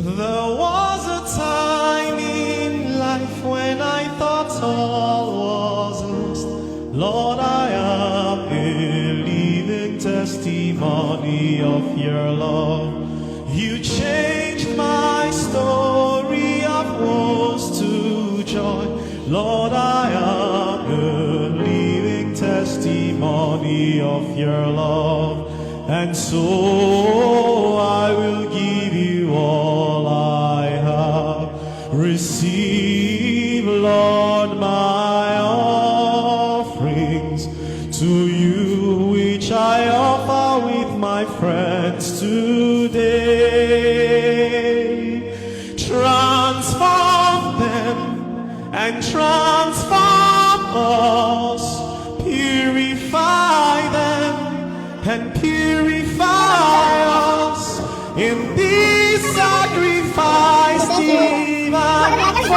There was a time in life when I thought all was lost. Lord, I am a living testimony of your love. You changed my story of woes to joy. Lord, I am a living testimony of your love. And so I will give you all I have. Receive, Lord, my offerings to you, which I offer with my friends today. Transform them and transform us. Purify them and purify us in this sacrifice given for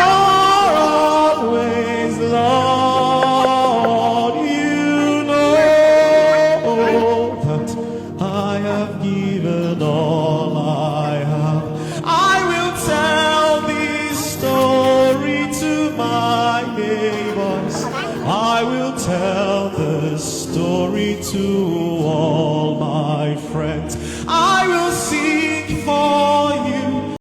always, Lord. You know that I have given all I have. I will tell this story to my neighbors. I will tell the story to all my friends. I will seek for